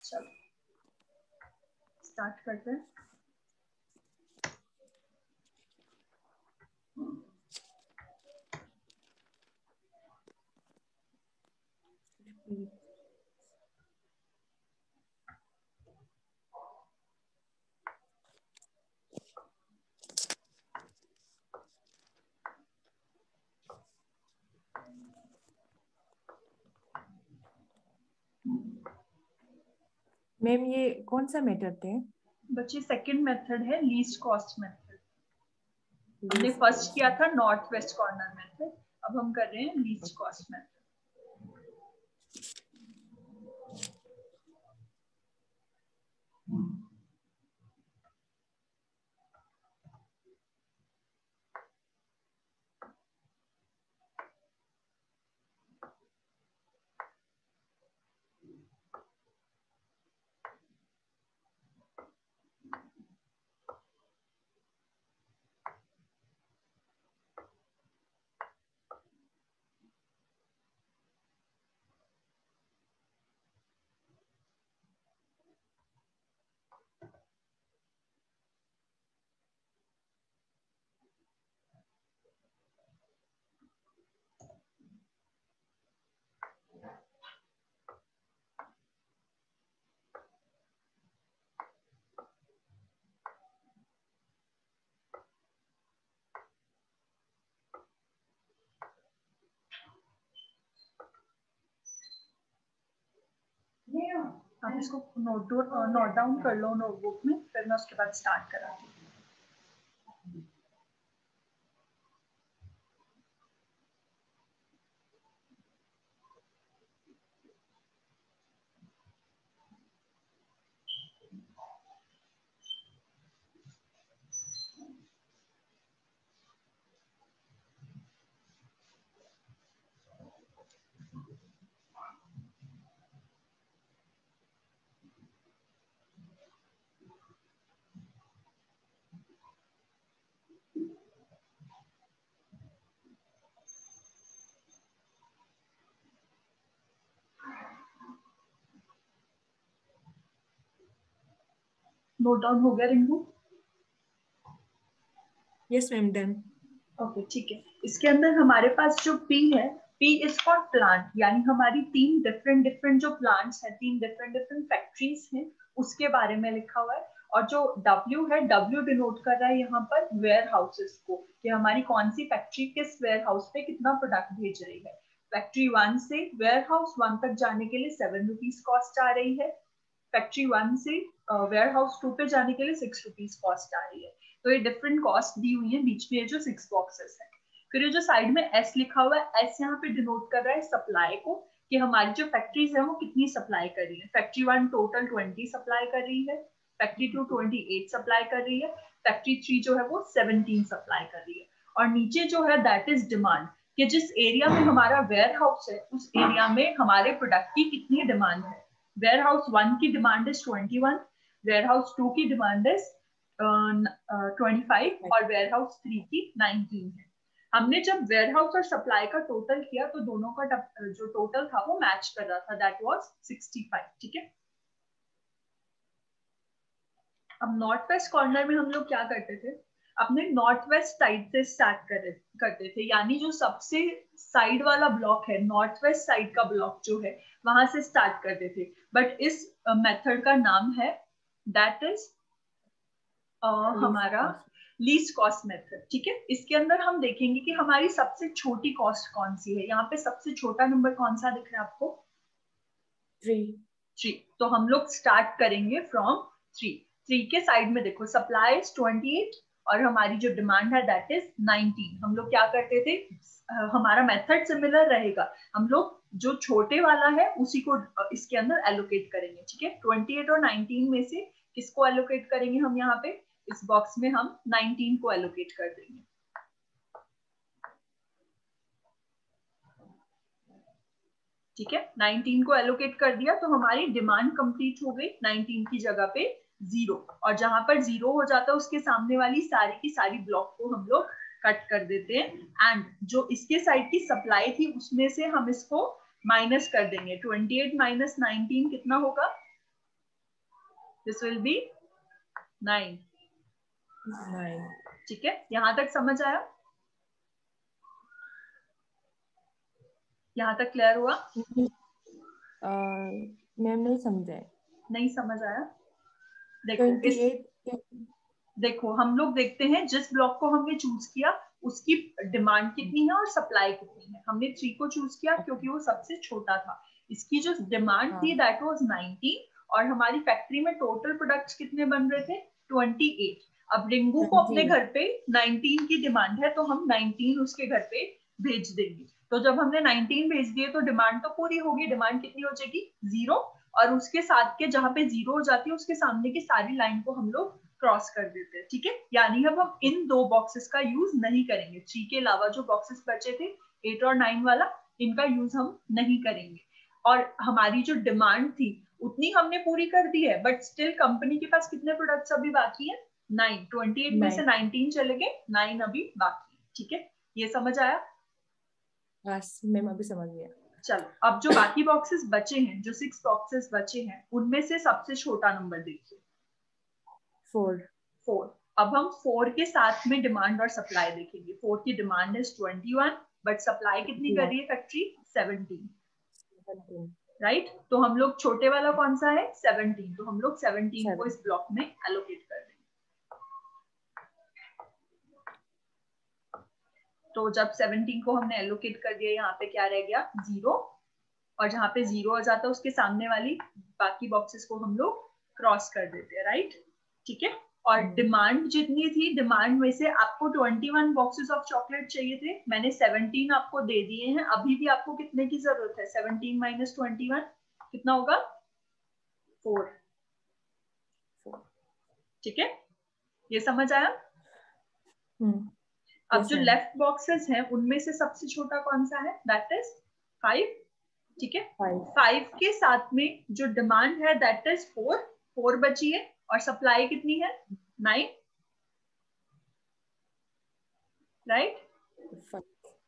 चलो स्टार्ट करते हैं। मैम ये कौन सा मेथड थे? बच्चे सेकंड मेथड है लीस्ट कॉस्ट मेथड। हमने फर्स्ट किया था नॉर्थ वेस्ट कॉर्नर मेथड, अब हम कर रहे हैं लीस्ट कॉस्ट मेथड। आप इसको नोट डाउन कर लो नोटबुक में, फिर मैं उसके बाद स्टार्ट कराती हूँ। नोट डाउन हो गया Rinku? Yes ma'am, done. Okay ठीक है। इसके अंदर हमारे पास जो P है, P इज फॉर प्लांट, यानी हमारी तीन डिफरेंट जो प्लांट्स हैं, तीन डिफरेंट फैक्ट्रीज हैं, उसके बारे में लिखा हुआ है। और जो W है, W डिनोट कर रहा है यहाँ पर वेयर हाउसेस को, कि हमारी कौन सी फैक्ट्री किस वेयर हाउस पे कितना प्रोडक्ट भेज रही है। फैक्ट्री 1 से वेयर हाउस 1 तक जाने के लिए 7 रुपीज कॉस्ट आ रही है। फैक्ट्री 1 से वेयर हाउस 2 पे जाने के लिए 6 रुपीज कॉस्ट आ रही है। तो ये डिफरेंट कॉस्ट दी हुई है, बीच में ये जो 6 बॉक्सेस है। फिर ये जो साइड में S लिखा हुआ है, S यहाँ पे डिनोट कर रहा है सप्लाई को, कि हमारी जो फैक्ट्रीज है वो कितनी सप्लाई कर रही है। फैक्ट्री 1 टोटल 20 सप्लाई कर रही है, फैक्ट्री 2 28 सप्लाई कर रही है, फैक्ट्री 3 जो है वो 17 सप्लाई कर रही है। और नीचे जो है दैट इज डिमांड, कि जिस एरिया में हमारा वेयर हाउस है उस एरिया में हमारे प्रोडक्ट की कितनी डिमांड है। वेयर हाउस 1 की डिमांड इज 21, वेयर हाउस 2 की डिमांड इज 25 और वेयर हाउस 3 की 19 है। हमने जब वेयर हाउस और सप्लाई का टोटल किया तो दोनों का जो टोटल था वो मैच कर रहा था, दैट वाज 65। ठीक है। अब नॉर्थ वेस्ट कॉर्नर में हम लोग क्या करते थे, अपने नॉर्थ वेस्ट साइड से स्टार्ट करते थे, यानी जो सबसे साइड वाला ब्लॉक है, नॉर्थ वेस्ट साइड का ब्लॉक जो है, वहां से स्टार्ट करते थे। बट इस मेथड का नाम है दैट इज हमारा लीस्ट कॉस्ट मेथड। ठीक है। इसके अंदर हम देखेंगे कि हमारी सबसे छोटी कॉस्ट कौन सी है। यहाँ पे सबसे छोटा नंबर कौन सा दिख रहा है आपको? 3। तो हम लोग स्टार्ट करेंगे फ्रॉम 3 के साइड में देखो सप्लाई इज 28 और हमारी जो डिमांड है दैट इज 19। हम लोग क्या करते थे, हमारा मेथड सिमिलर रहेगा, हम लोग जो छोटे वाला है उसी को इसके अंदर एलोकेट करेंगे। ठीक है। 28 और 19 में से किसको एलोकेट करेंगे हम? यहाँ पे इस बॉक्स में हम 19 को एलोकेट कर देंगे। ठीक है। 19 को एलोकेट कर दिया तो हमारी डिमांड कंप्लीट हो गई। 19 की जगह पे 0, और जहां पर 0 हो जाता है उसके सामने वाली सारी की सारी ब्लॉक को हम लोग कट कर देते हैं। एंड जो इसके साइड की सप्लाई थी उसमें से हम इसको माइनस कर देंगे। 28 माइनस 19 कितना होगा? This will be 9। 9। ठीक है, यहां तक समझ आया? यहां तक क्लियर हुआ? मैम नहीं समझे। नहीं समझ आया? देखो 28। देखो हम लोग देखते हैं जिस ब्लॉक को हमने चूज किया उसकी डिमांड कितनी है और सप्लाई कितनी है। हमने 3 को चूज किया क्योंकि वो सबसे छोटा था। इसकी जो डिमांड थी दैट वाज 19 और हमारी फैक्ट्री में टोटल प्रोडक्ट्स कितने बन रहे थे? 28। अब रिंकू को अपने घर पे 19 की डिमांड है तो हम 19 उसके घर पे भेज देंगे। तो जब हमने 19 भेज दिए तो डिमांड तो पूरी होगी। डिमांड कितनी हो जाएगी? 0। और उसके साथ के जहां पे 0 हो जाती है उसके सामने की सारी लाइन को हम लोग क्रॉस कर देते हैं। ठीक है, यानी अब हम इन 2 बॉक्सेस का यूज नहीं करेंगे। 3 के अलावा जो बॉक्सेस बचे थे 8 और 9 वाला, इनका यूज हम नहीं करेंगे। और हमारी जो डिमांड थी उतनी हमने पूरी कर दी है, बट स्टिल कंपनी के पास कितने प्रोडक्ट्स अभी बाकी है? 9। 28 में से 19 चले गए, 9 अभी बाकी है। ठीक है, ये समझ आया? बस मैम अभी समझ गया। चलो, अब जो बाकी बॉक्सेस बचे हैं, जो 6 बॉक्सेस बचे हैं, उनमें से सबसे छोटा नंबर देखिए, 4। अब हम 4 के साथ में डिमांड और सप्लाई देखेंगे। 4 की डिमांड है 21 बट सप्लाई कितनी कर रही है फैक्ट्री? 17। राइट, तो हम लोग छोटे वाला कौन सा है? 17। तो हम लोग 17 को इस ब्लॉक में एलोकेट कर देंगे। तो जब 17 को हमने एलोकेट कर दिया, यहाँ पे क्या रह गया? 0। और जहाँ पे 0 आ जाता है उसके सामने वाली बाकी बॉक्सेस को हम लोग क्रॉस कर देते हैं। राइट, ठीक है। और डिमांड जितनी थी, डिमांड में से आपको 21 बॉक्सेस ऑफ चॉकलेट चाहिए थे, मैंने 17 आपको दे दिए हैं। अभी भी आपको कितने की जरूरत है? 17 माइनस 21 कितना होगा? 4। ठीक है, ये समझ आया? अब जो लेफ्ट बॉक्सेस हैं उनमें से सबसे छोटा कौन सा है? That is 5। ठीक है, 5 के साथ में जो डिमांड है दैट इज 4 बची है और सप्लाई कितनी है? 9। Right,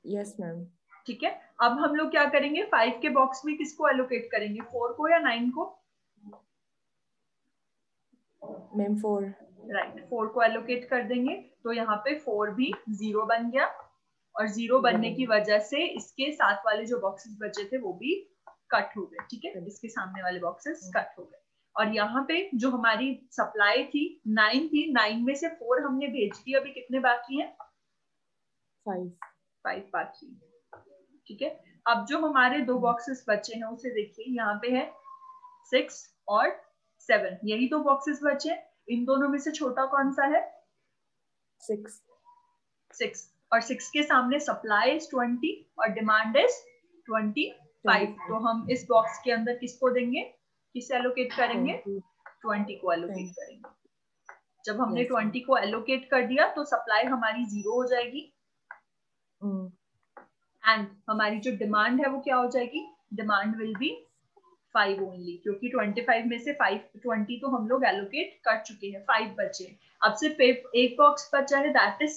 yes ma'am. ठीक है, अब हम लोग क्या करेंगे? 5 के बॉक्स में किसको एलोकेट करेंगे? 4 को या 9 को? मैम 4। राइट, 4 को एलोकेट कर देंगे तो यहाँ पे 4 भी 0 बन गया और 0 बनने की वजह से इसके साथ वाले जो बॉक्सेस बचे थे वो भी कट हो गए। ठीक है, इसके सामने वाले बॉक्सेस कट हो गए। और यहाँ पे जो हमारी सप्लाई थी 9 थी, 9 में से 4 हमने भेज दी, अभी कितने बाकी हैं? 5 बाकी। ठीक है, अब जो हमारे 2 बॉक्सेस बचे हैं उसे देखिए, यहाँ पे है 6 और 7, यही 2 बॉक्सेस बचे। इन दोनों में से छोटा कौन सा है? 6। और 6 के सामने सप्लाई इज 20 और डिमांड इज 25। तो हम इस बॉक्स के अंदर किसको देंगे? किसे एलोकेट करेंगे? 20 को एलोकेट करेंगे। जब हमने 20 को एलोकेट कर दिया तो सप्लाई हमारी 0 हो जाएगी एंड हमारी जो डिमांड है वो क्या हो जाएगी? डिमांड विल बी 5 ओनली, क्योंकि 25 में से 20 तो हम लोग एलोकेट कर चुके हैं, 5 बचे। अब सिर्फ एक बॉक्स बचा है दैट इज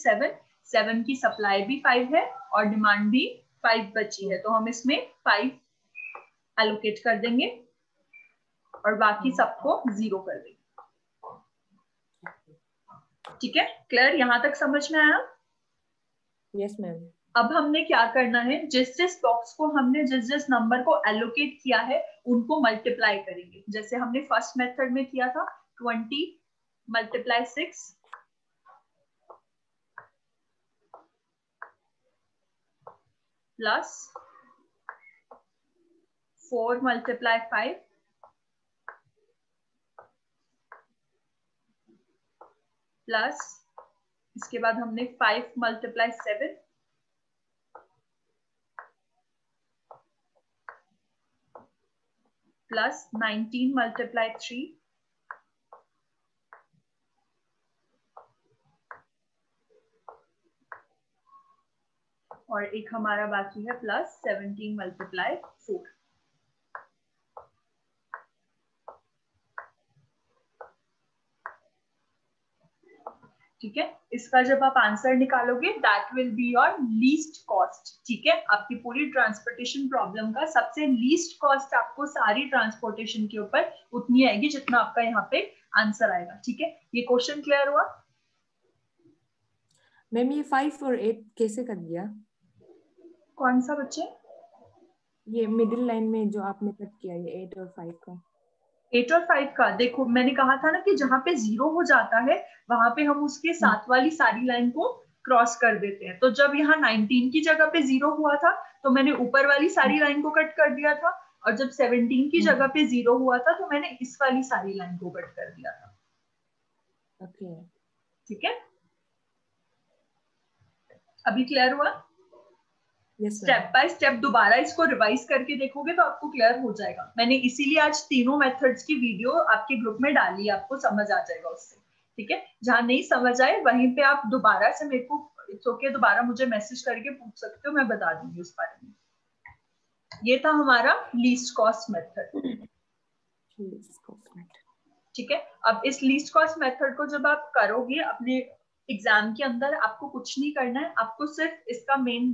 7 की सप्लाई भी 5 है और डिमांड भी 5 बची है, तो हम इसमें 5 एलोकेट कर देंगे और बाकी सबको 0 कर देंगे। ठीक है, क्लियर? यहां तक समझ में आया? Yes ma'am. अब हमने क्या करना है, जिस बॉक्स को हमने जिस नंबर को एलोकेट किया है उनको मल्टीप्लाई करेंगे। जैसे हमने फर्स्ट मेथड में किया था, 20 मल्टीप्लाई 6 प्लस 4 मल्टीप्लाई 5 प्लस इसके बाद हमने 5 मल्टीप्लाई 7 प्लस 19 मल्टीप्लाई 3 और एक हमारा बाकी है प्लस 17 मल्टीप्लाई 4। ठीक है, इसका जब आप आंसर निकालोगे that will be your least cost. ठीक है, आपकी पूरी ट्रांसपोर्टेशन प्रॉब्लम का सबसे लीस्ट कॉस्ट आपको सारी ट्रांसपोर्टेशन के ऊपर उतनी आएगी जितना आपका यहाँ पे आंसर आएगा। ठीक है, ये क्वेश्चन क्लियर हुआ? मैम ये 5 और 8 कैसे कर दिया? कौन सा बच्चे? ये मिडिल लाइन में जो आपने कट किया, ये 8 और 5 का। 8 और 5 का देखो, मैंने कहा था ना कि जहाँ पे 0 हो जाता है वहां पे हम उसके साथ वाली सारी लाइन को क्रॉस कर देते हैं। तो जब यहाँ 19 की जगह पे 0 हुआ था तो मैंने ऊपर वाली सारी लाइन को कट कर दिया था, और जब 17 की जगह पे 0 हुआ था तो मैंने इस वाली सारी लाइन को कट कर दिया था। ओके, ठीक है, अभी क्लियर हुआ? Yes ma'am. Step by step दोबारा इसको रिवाइज करके देखोगे तो आपको क्लियर हो जाएगा। मैंने इसीलिए आज तीनों मेथड्स की वीडियो आपके ग्रुप में डाली है, आपको समझ आ जाएगा उससे। ठीक है, जहां नहीं समझ आए वहीं पे आप दोबारा से मेरे को दोबारा मुझे मैसेज करके पूछ सकते हो, मैं बता दूंगी उस बारे में। ये था हमारा लीस्ट कॉस्ट मेथड। ठीक है, अब इस लीस्ट कॉस्ट मेथड को जब आप करोगे अपने एग्जाम के अंदर, आपको कुछ नहीं करना है, आपको सिर्फ इसका मेन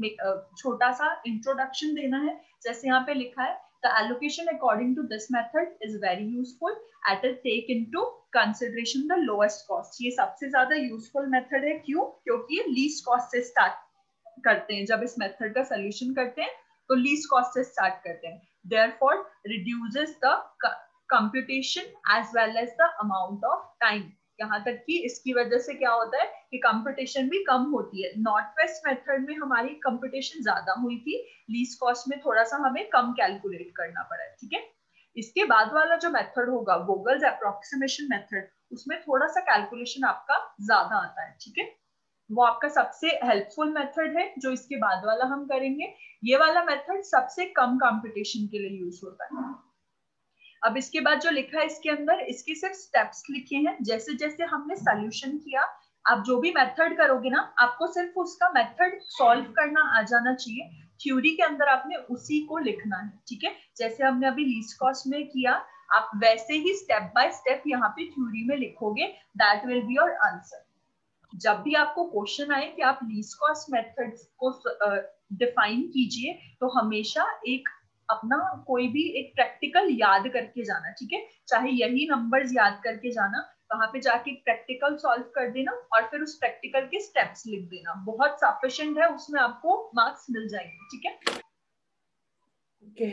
छोटा सा इंट्रोडक्शन देना है। जैसे यहाँ पे लिखा है, the allocation according to this method is very useful at it take into consideration the lowest cost. ये सबसे ज्यादा यूजफुल मेथड है। क्यों? क्योंकि ये लीस्ट कॉस्ट से स्टार्ट करते हैं। जब इस मेथड का सोल्यूशन करते हैं तो लीस्ट कॉस्ट से स्टार्ट करते हैं। Therefore reduces the computation as well as the amount of time. यहाँ तक कि इसकी वजह से क्या होता है कि कंप्यूटेशन भी कम होती है। नॉर्थ वेस्ट मेथड में हमारी कंप्यूटेशन ज्यादा हुई थी, लीस्ट कॉस्ट में थोड़ा सा हमें कम कैलकुलेट करना पड़ा है। ठीक है, इसके बाद वाला जो मेथड होगा वोगल्स अप्रोक्सीमेशन मेथड, उसमें थोड़ा सा कैलकुलेशन आपका ज्यादा आता है। ठीक है, वो आपका सबसे हेल्पफुल मेथड है जो इसके बाद वाला हम करेंगे। ये वाला मेथड सबसे कम कंप्यूटेशन के लिए यूज होता है। अब इसके बाद जो लिखा है इसके अंदर, इसके सिर्फ स्टेप्स लिखे हैं। जैसे जैसे हमने सॉल्यूशन किया, आप जो भी मेथड करोगे ना, आपको सिर्फ उसका मेथड सॉल्व करना आ जाना चाहिए। थ्योरी के अंदर आपने उसी को लिखना है। ठीक है, जैसे हमने अभी लीस्ट कॉस्ट में किया, आप वैसे ही स्टेप बाय स्टेप यहाँ पे थ्योरी में लिखोगे। That will be your answer. जब भी आपको क्वेश्चन आए कि आप लीस्ट कॉस्ट मेथड को डिफाइन कीजिए, तो हमेशा एक अपना कोई भी एक प्रैक्टिकल याद करके जाना। ठीक है, चाहे यही नंबर्स याद करके जाना, वहां पे जाके प्रैक्टिकल सॉल्व कर देना और फिर उस प्रैक्टिकल के स्टेप्स लिख देना, बहुत सफिशिएंट है, उसमें आपको मार्क्स मिल जाएंगे। ठीक है, ओके।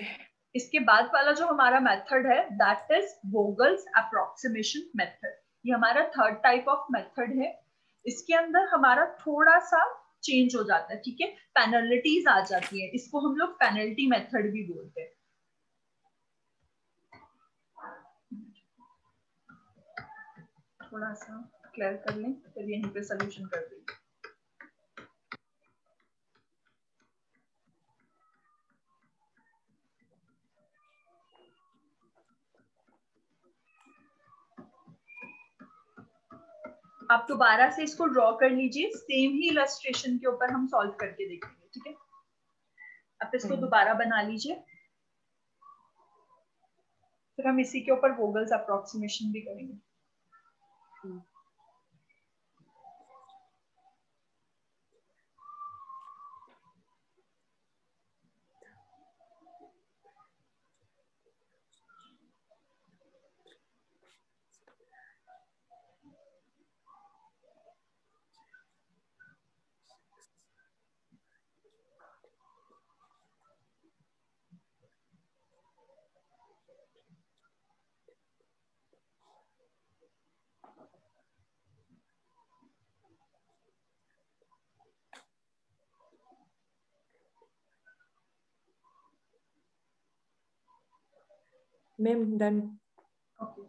इसके बाद वाला जो हमारा मेथड है दैट इज वोगल्स अप्रोक्सीमेशन मेथड। ये हमारा थर्ड टाइप ऑफ मेथड है। इसके अंदर हमारा थोड़ा सा चेंज हो जाता है। ठीक है, पेनल्टीज आ जाती है, इसको हम लोग पेनल्टी मेथड भी बोलते हैं। थोड़ा सा क्लियर कर लें फिर यहीं पे सोल्यूशन कर देंगे। आप दोबारा से इसको ड्रॉ कर लीजिए, सेम ही इलस्ट्रेशन के ऊपर हम सॉल्व करके देखेंगे। ठीक है, आप इसको दोबारा बना लीजिए, फिर हम इसी के ऊपर वोगल्स अप्रोक्सीमेशन भी करेंगे। Ma'am done. ओके,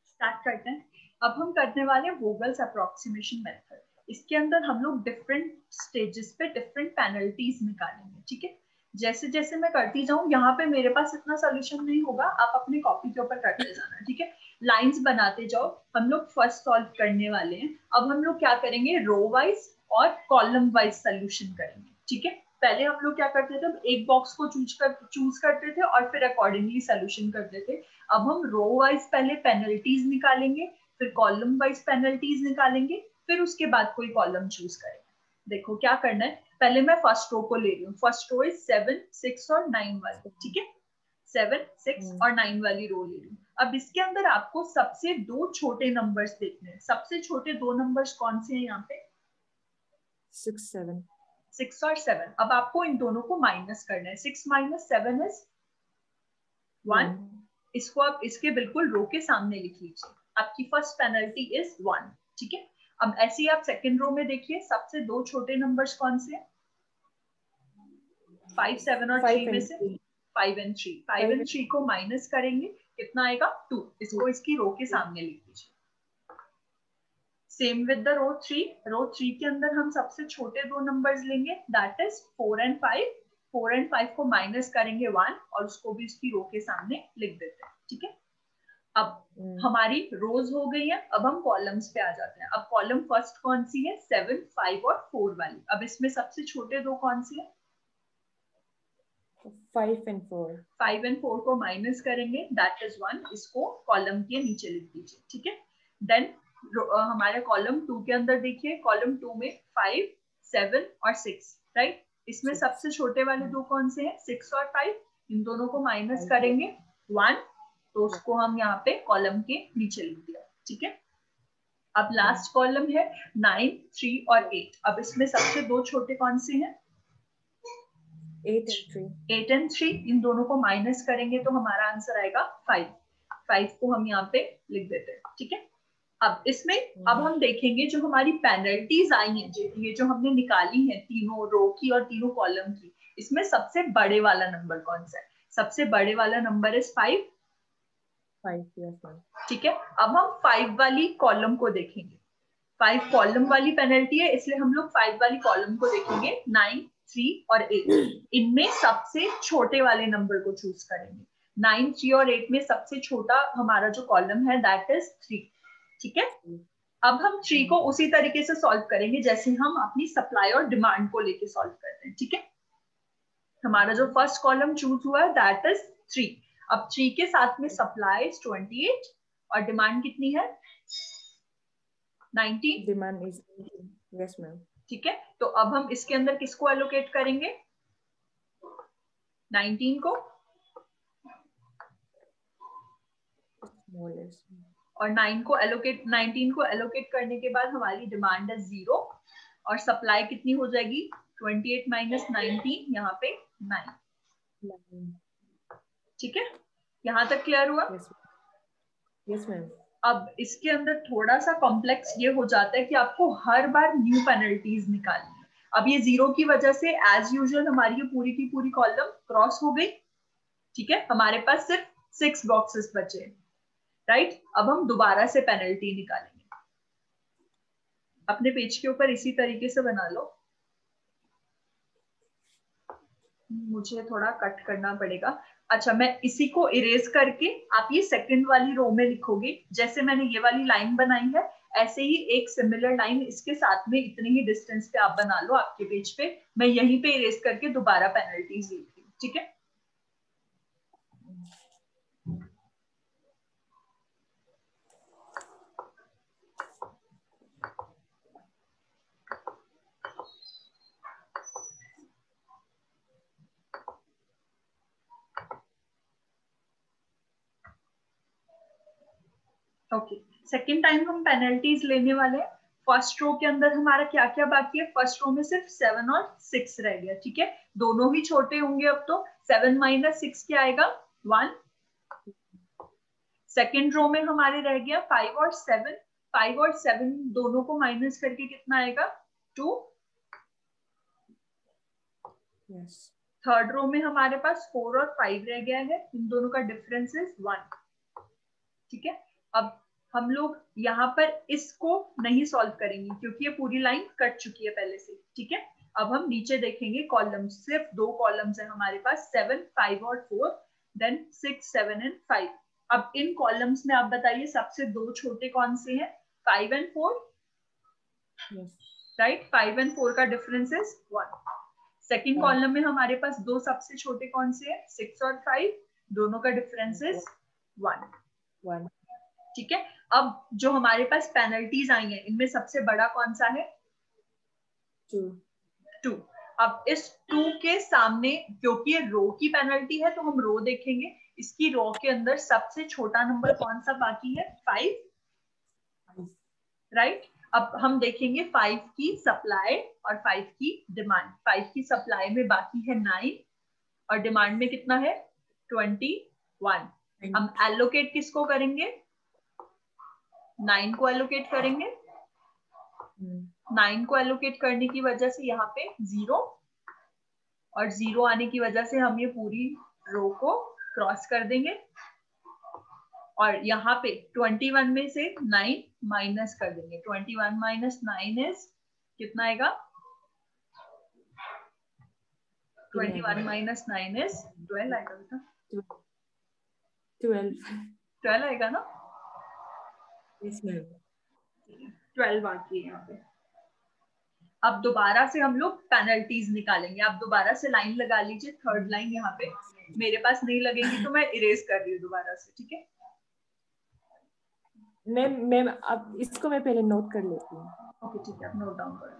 स्टार्ट करते हैं। अब हम करने वाले वोगल्स अप्रोक्सीमेशन मेथड। इसके अंदर हम लोग डिफरेंट स्टेजेस पे डिफरेंट पेनल्टीज निकालेंगे। ठीक है, जैसे जैसे मैं करती जाऊं, यहाँ पे मेरे पास इतना सोल्यूशन नहीं होगा, आप अपनी कॉपी के ऊपर करते जाना। ठीक है, लाइंस बनाते जाओ। हम लोग फर्स्ट सॉल्व करने वाले हैं। अब हम लोग क्या करेंगे, रो वाइज और कॉलम वाइज सोल्यूशन करेंगे। ठीक है, पहले हम लोग क्या करते थे, एक बॉक्स को चूज करते थे और फिर अकॉर्डिंगली सोल्यूशन करते थे। अब हम रो वाइज पहले पेनल्टीज निकालेंगे, फिर कॉलम वाइज पेनल्टीज निकालेंगे, फिर उसके बाद कोई कॉलम चूज करेंगे। देखो क्या करना है, पहले मैं फर्स्ट रो को ले रही हूँ। फर्स्ट रो इज 7, 6 और 9 वाली। ठीक है, 7, 6 और 9 वाली रो ले रही हूँ। अब इसके अंदर आपको सबसे दो छोटे नंबर्स देखने हैं। सबसे छोटे दो नंबर्स कौन से हैं यहाँ पे? 6, 7. 6 और 7। अब आपको इन दोनों को माइनस करना है। 6 माइनस 7 इज 1। इसको आप इसके बिल्कुल रो के सामने लिख लीजिए। आपकी फर्स्ट पेनल्टी इज 1। ठीक है, अब ऐसे ही आप सेकंड रो में देखिए, सबसे दो छोटे नंबर्स कौन से हैं? 5, 7 और 3 में से 5 एंड 3। 5 एंड 3 को माइनस करेंगे, कितना आएगा? 2। इसको इसकी रो के सामने लिख दीजिए। Same with the row 3। Row 3 के अंदर हम सबसे छोटे दो नंबर्स लेंगे, दैट इज 4 एंड 5। 4 एंड 5 को माइनस करेंगे 1 और उसको भी इसकी रो के सामने लिख देते हैं। ठीक है, अब हमारी रोज हो गई है। अब हम कॉलम्स पे आ जाते हैं। अब कॉलम फर्स्ट कौन सी है? 7, 5 और 4 वाली। अब इसमें सबसे छोटे दो कौन सी है? 5 and 4. 5 एंड 4 को माइनस करेंगे, दैट इज 1। इसको कॉलम के नीचे लिख दीजिए। ठीक है, देन हमारे कॉलम 2 के अंदर देखिए, कॉलम 2 में 5, 7 और 6, राइट? इसमें सबसे छोटे वाले दो कौन से हैं? 6 और 5। इन दोनों को माइनस करेंगे 1, तो उसको हम यहाँ पे कॉलम के नीचे लिख दिया। ठीक है, अब लास्ट कॉलम है 9, 3 और 8। अब इसमें सबसे दो छोटे कौन से हैं? 8 and 3. 8 एंड 3। इन दोनों को माइनस करेंगे तो हमारा आंसर आएगा 5। 5 को हम यहाँ पे लिख देते हैं। ठीक है, अब इसमें अब हम देखेंगे जो हमारी पेनल्टीज आई हैं, ये जो हमने निकाली है तीनों रो की और तीनों कॉलम की, इसमें सबसे बड़े वाला नंबर कौन सा है? सबसे बड़े वाला नंबर इज 5। 5, yes, ma'am. ठीक है, अब हम 5 वाली कॉलम को देखेंगे। 5 कॉलम वाली पेनल्टी है, इसलिए हम लोग 5 वाली कॉलम को देखेंगे। 9, 3 और 8, इनमें सबसे छोटे वाले नंबर को चूज करेंगे। 9, 3 और 8 में सबसे छोटा हमारा जो कॉलम है दैट इज 3। ठीक है, अब हम 3 को उसी तरीके से सॉल्व करेंगे जैसे हम अपनी सप्लाई और डिमांड को लेके सॉल्व करते हैं। ठीक है, हमारा जो फर्स्ट कॉलम चूज हुआ है दैट इज 3। अब 3 के साथ में सप्लाई 28 और डिमांड कितनी है? 19। Demand is 19. Yes, ma'am. ठीक है, तो अब हम इसके अंदर किसको एलोकेट करेंगे? 19 को। और 19 को एलोकेट करने के बाद हमारी डिमांड है 0 और सप्लाई कितनी हो जाएगी? 28 माइनस 19, यहाँ पे 9। ठीक है, यहाँ तक क्लियर हुआ? Yes, ma'am. अब इसके अंदर थोड़ा सा कॉम्प्लेक्स ये हो जाता है कि आपको हर बार न्यू पेनल्टीज निकालनी है। अब ये 0 की वजह से एज यूजुअल हमारी ये पूरी की पूरी कॉलम क्रॉस हो गई। ठीक है, हमारे पास सिर्फ 6 बॉक्सेस बचे, राइट? अब हम दोबारा से पेनल्टी निकालेंगे। अपने पेज के ऊपर इसी तरीके से बना लो। मुझे थोड़ा कट करना पड़ेगा। अच्छा, मैं इसी को इरेज करके आप ये सेकंड वाली रो में लिखोगे। जैसे मैंने ये वाली लाइन बनाई है, ऐसे ही एक सिमिलर लाइन इसके साथ में इतने ही डिस्टेंस पे आप बना लो आपके पेज पे। मैं यहीं पे इरेज करके दोबारा पेनल्टीज लिख रही हूँ। ठीक है, ओके। सेकेंड टाइम हम पेनल्टीज लेने वाले हैं। फर्स्ट रो के अंदर हमारा क्या क्या बाकी है? फर्स्ट रो में सिर्फ 7 और 6 रह गया। ठीक है, दोनों ही छोटे होंगे। अब तो 7 माइनस 6 क्या आएगा? 1। सेकेंड रो में हमारे रह गया 5 और 7। 5 और 7 दोनों को माइनस करके कितना आएगा? 2। Yes. थर्ड रो में हमारे पास 4 और 5 रह गया है, इन दोनों का डिफरेंस इज 1। ठीक है, अब हम लोग यहाँ पर इसको नहीं सॉल्व करेंगे क्योंकि ये पूरी लाइन कट चुकी है पहले से। ठीक है, अब हम नीचे देखेंगे कॉलम्स। सिर्फ दो कॉलम्स है हमारे पास, 7, 5 और 4, देन 6, 7 एंड 5। अब इन कॉलम्स में आप बताइए सबसे दो छोटे कौन से हैं? 5 एंड 4, राइट? 5 एंड 4 का डिफरेंस इज 1। सेकेंड कॉलम में हमारे पास दो सबसे छोटे कौन से हैं? 6 और 5, दोनों का डिफरेंस इज 1। ठीक है, अब जो हमारे पास पेनल्टीज आई हैं इनमें सबसे बड़ा कौन सा है? 2। अब इस 2 के सामने, क्योंकि ये रो की पेनल्टी है तो हम रो देखेंगे, इसकी रो के अंदर सबसे छोटा नंबर कौन सा बाकी है? 5, राइट। अब हम देखेंगे 5 की सप्लाई और 5 की डिमांड। 5 की सप्लाई में बाकी है 9 और डिमांड में कितना है? 21। हम एलोकेट किसको करेंगे? 9 को एलोकेट करेंगे। 9 को एलोकेट करने की वजह से यहाँ पे 0 और 0 आने की वजह से हम ये पूरी रो को क्रॉस कर देंगे और यहाँ पे 21 में से 9 माइनस कर देंगे। 21 माइनस 9 इज कितना आएगा? 21 माइनस 9 इज 12 आएगा बेटा। 12 आएगा ना? 12 बाकी है यहाँ पे। अब दोबारा से हम लोग पेनल्टीज निकालेंगे। आप दोबारा से लाइन लगा लीजिए, थर्ड लाइन यहाँ पे। मेरे पास नहीं लगेगी तो मैं इरेज कर रही हूँ दोबारा से, ठीक है? मैम अब इसको मैं पहले नोट कर लेती हूँ। ओके ठीक है, आप नोट डाउन करें।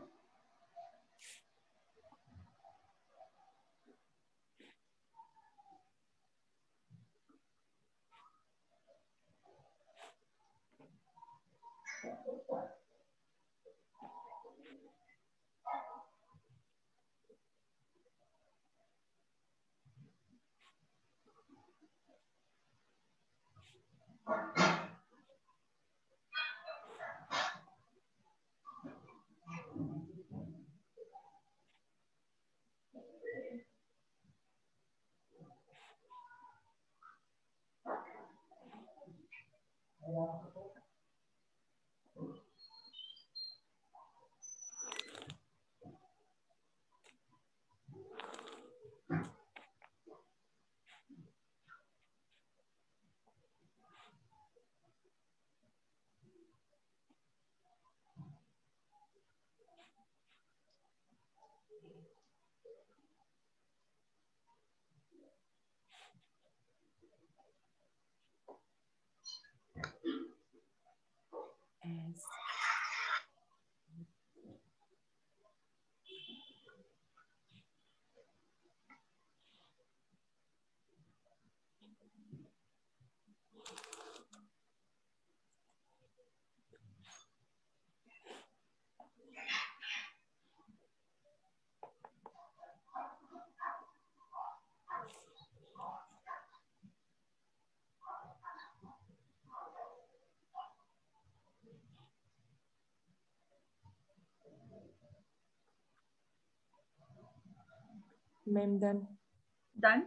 Ma'am done.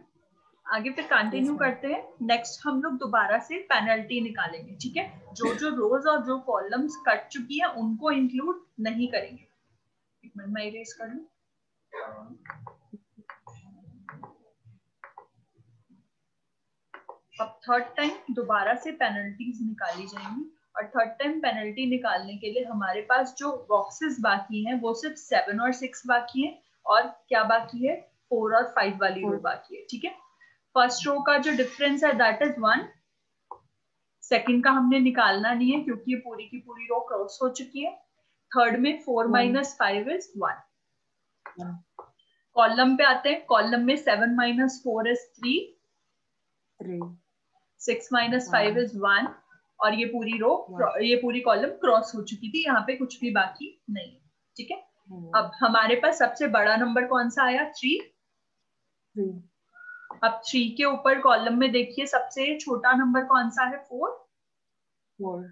आगे फिर कंटिन्यू करते हैं। नेक्स्ट हम लोग दोबारा से पेनल्टी निकालेंगे, ठीक है? जो जो रोज और जो कॉलम्स कट चुकी है उनको इंक्लूड नहीं करेंगे। एक मिनट मैं इरेज कर लूं। अब थर्ड टाइम दोबारा से पेनल्टीज निकाली जाएंगी और थर्ड टाइम पेनल्टी निकालने के लिए हमारे पास जो बॉक्सेस बाकी हैं वो सिर्फ 7 और 6 बाकी हैं और क्या बाकी है? 4 और 5 वाली रो बाकी है, ठीक है? फर्स्ट रो का जो डिफरेंस है दैट इज 1। सेकंड का हमने निकालना नहीं है क्योंकि ये पूरी की पूरी रो क्रॉस हो चुकी है। थर्ड में 4 माइनस 5 इज 1। कॉलम पे आते हैं। कॉलम में 7 माइनस 4 इज 3। 6 माइनस 5 इज 1 और ये पूरी रो ये पूरी कॉलम क्रॉस हो चुकी थी। यहाँ पे कुछ भी बाकी नहीं, ठीक है? अब हमारे पास सबसे बड़ा नंबर कौन सा आया? 3। अब 3 के ऊपर कॉलम में देखिए सबसे छोटा नंबर कौन सा है? 4,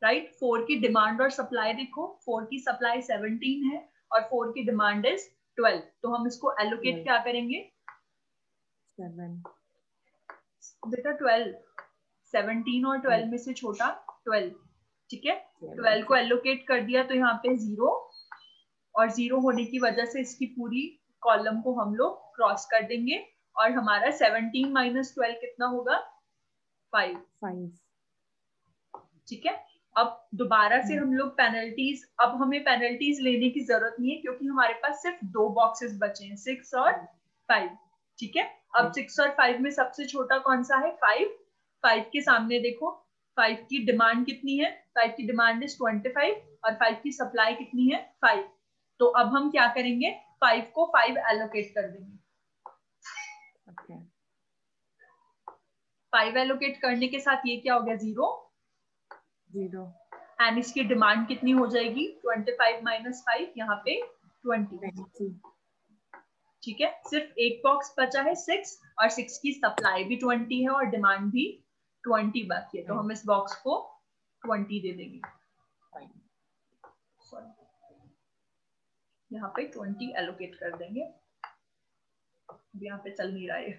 राइट? 4 की डिमांड और सप्लाई देखो। 4 की सप्लाई 17 है और 4 की डिमांड इज 12। तो हम इसको एलोकेट क्या करेंगे? 7 बेटा 12। 17 और 12 में से छोटा 12, ठीक है? 12 को एलोकेट कर दिया तो यहाँ पे 0 और 0 होने की वजह से इसकी पूरी कॉलम को हम लोग क्रॉस कर देंगे और हमारा 17 माइनस 12 कितना होगा? 5, ठीक है? अब दोबारा से हम लोग पेनल्टीज, अब हमें पेनल्टीज लेने की जरूरत नहीं है क्योंकि हमारे पास सिर्फ 2 बॉक्सेस बचे हैं, 6 और 5, ठीक है? अब 6 और 5 में सबसे छोटा कौन सा है? 5। 5 के सामने देखो 5 की डिमांड कितनी है? 5 की डिमांड इज 25 और 5 की सप्लाई कितनी है? 5। तो अब हम क्या करेंगे? 5 को 5 एलोकेट कर देंगे। 5 एलोकेट करने के साथ ये क्या हो गया 0 0 एंड इसकी डिमांड कितनी हो जाएगी 25 माइनस 5 यहाँ पे 20। ठीक है, सिर्फ एक बॉक्स बचा है 6 और 6 की सप्लाई भी 20 है और डिमांड भी 20 बाकी है, तो हम इस बॉक्स को 20 दे देंगे। यहाँ पे 20 एलोकेट कर देंगे, यहाँ पे चल नहीं रहा है।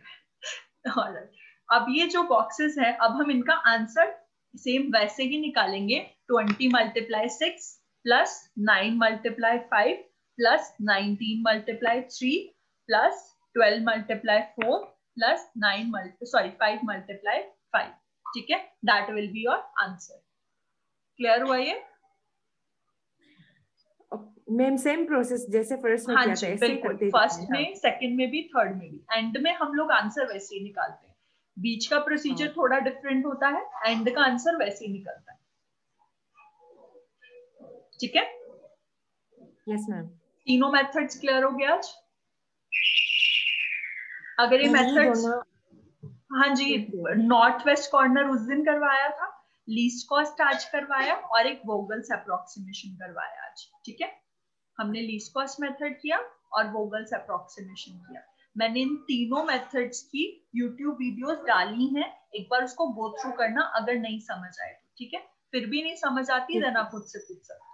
अब ये जो बॉक्सेस है, अब हम इनका आंसर सेम वैसे ही निकालेंगे। 20 multiply 6 plus 9 multiply 5 plus 19 multiply 3 plus 12 multiply 4 plus 5 multiply 5। ठीक है, that will be your answer. Clear हुआ ये? मैम सेम प्रोसेस जैसे फर्स्ट में किया था ऐसे ही करते हैं। फर्स्ट में, सेकंड में भी, थर्ड में भी, एंड में हम लोग आंसर वैसे ही निकालते हैं। बीच का प्रोसीजर थोड़ा डिफरेंट होता है, एंड का आंसर वैसे ही निकलता है। ठीक है, यस मैम। तीनों मेथड्स क्लियर हो गया आज? अगर ये मेथड्स, हाँ जी, नॉर्थ वेस्ट कॉर्नर उस दिन करवाया था, लीस्ट कॉस्ट आज करवाया और एक वोगल्स अप्रोक्सीमेशन करवाया आज। ठीक है, हमने लीस्ट कॉस्ट मेथड किया और वोगल्स अप्रोक्सीमेशन किया। मैंने इन तीनों मेथड्स की YouTube वीडियोस डाली हैं, एक बार उसको गो थ्रू करना अगर नहीं समझ आए तो। ठीक है, फिर भी नहीं समझ आती देन आप मुझसे पूछ सकते।